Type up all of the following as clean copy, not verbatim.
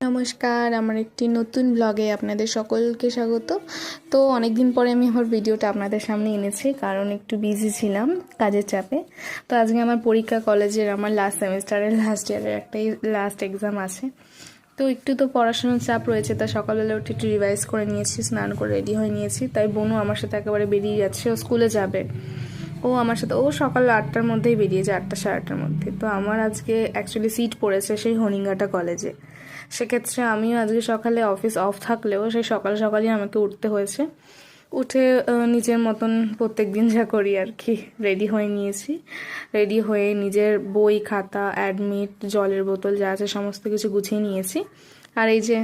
নমস্কার, আমার একটি নতুন ব্লগে আপনাদের সকলকে স্বাগত। তো অনেক দিন পরে আমি আমার ভিডিওটা আপনাদের সামনে এনেছি, কারণ একটু বিজি ছিলাম কাজের চাপে। তো আজকে আমার পরীক্ষা, কলেজের আমার লাস্ট সেমিস্টারের লাস্ট ইয়ারের একটাই লাস্ট এক্সাম আছে। তো একটু তো পড়াশোনার চাপ রয়েছে, তা সকালবেলা উঠে একটু রিভাইজ করে নিয়েছি, স্নান করে রেডি হয়ে নিয়েছি। তাই বোনও আমার সাথে একেবারে বেরিয়ে যাচ্ছে, ও স্কুলে যাবে। ও আমার সাথে, ও সকাল 8টার মধ্যেই বেরিয়েছে, 8টা সাড়ে 8টার মধ্যে। তো আমার আজকে অ্যাকচুয়ালি সিট পড়েছে সেই হরিঙ্গাটা কলেজে। সেক্ষেত্রে আমিও আজকে সকালে অফিস অফ থাকলেও সেই সকাল সকালই আমাকে উঠতে হয়েছে। উঠে নিজের মতন প্রত্যেক দিন যা করি আর কি, রেডি হয়ে নিয়েছি। রেডি হয়ে নিজের বই, খাতা, অ্যাডমিট, জলের বোতল যা আছে সমস্ত কিছু গুছিয়ে নিয়েছি। আর এই যে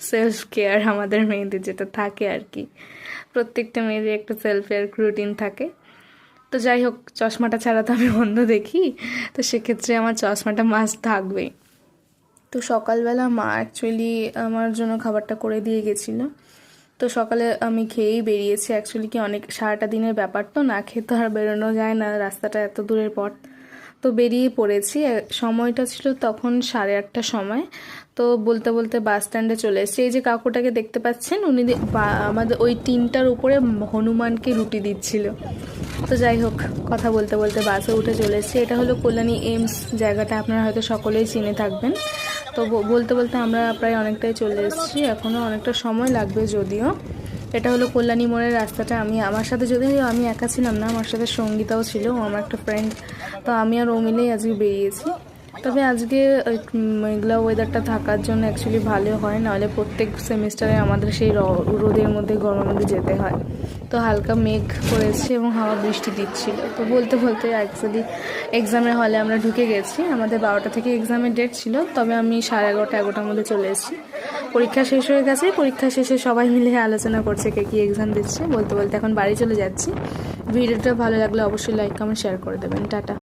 সেলফ কেয়ার আমাদের মেয়েদের যেটা থাকে আর কি, প্রত্যেকটা মেয়েদের একটা সেলফ কেয়ার রুটিন থাকে। তো যাই হোক, চশমাটা ছাড়া তো আমি অন্ধ দেখি, তো সেক্ষেত্রে আমার চশমাটা মাস্ট থাকবেই। তো সকালবেলা মা অ্যাকচুয়ালি আমার জন্য খাবারটা করে দিয়ে গেছিলো। তো সকালে আমি খেয়েই বেরিয়েছি। অ্যাকচুয়ালি কি, অনেক সারাটা দিনের ব্যাপার, তো না খেয়ে তো আর বেরোনো যায় না, রাস্তাটা এত দূরের পথ। তো বেরিয়ে পড়েছি। সময়টা ছিল তখন 8:30টার সময়। তো বলতে বলতে বাস স্ট্যান্ডে চলে এসেছি। এই যে কাকুটাকে দেখতে পাচ্ছেন, উনি আমাদের ওই টিনটার উপরে হনুমানকে রুটি দিচ্ছিল। তো যাই হোক, কথা বলতে বলতে বাসে উঠে চলে এসেছি। এটা হলো কল্যাণী এইমস জায়গাটা, আপনারা হয়তো সকলেই চিনে থাকবেন। তো বলতে বলতে আমরা প্রায় অনেকটাই চলে এসেছি, এখনও অনেকটা সময় লাগবে যদিও। এটা হলো কল্যাণী মোড়ের রাস্তাটা। আমার সাথে, যদিও আমি একা ছিলাম না, আমার সাথে সঙ্গীতাও ছিল, ও আমার একটা ফ্রেন্ড। তো আমি আর ও মিলেই আজকে বেরিয়েছি। তবে আজকে মেঘলা ওয়েদারটা থাকার জন্য অ্যাকচুয়ালি ভালো হয়, নাহলে প্রত্যেক সেমিস্টারে আমাদের সেই রোদের মধ্যে, গরমের মধ্যে যেতে হয়। তো হালকা মেঘ করেছে এবং হাওয়া বৃষ্টি দিচ্ছিল। তো বলতে বলতে অ্যাকচুয়ালি এক্সামের হলে আমরা ঢুকে গেছি। আমাদের 12টা থেকে এক্সামের ডেট ছিল, তবে আমি 11:30-11টার মধ্যে চলে এসেছি। পরীক্ষা শেষ হয়ে গেছে। পরীক্ষা শেষে সবাই মিলে আলোচনা করছে কে কী এক্সাম দিচ্ছে। বলতে বলতে এখন বাড়ি চলে যাচ্ছি। ভিডিওটা ভালো লাগলে অবশ্যই লাইক, কমেন্ট, শেয়ার করে দেবেন। টাটা।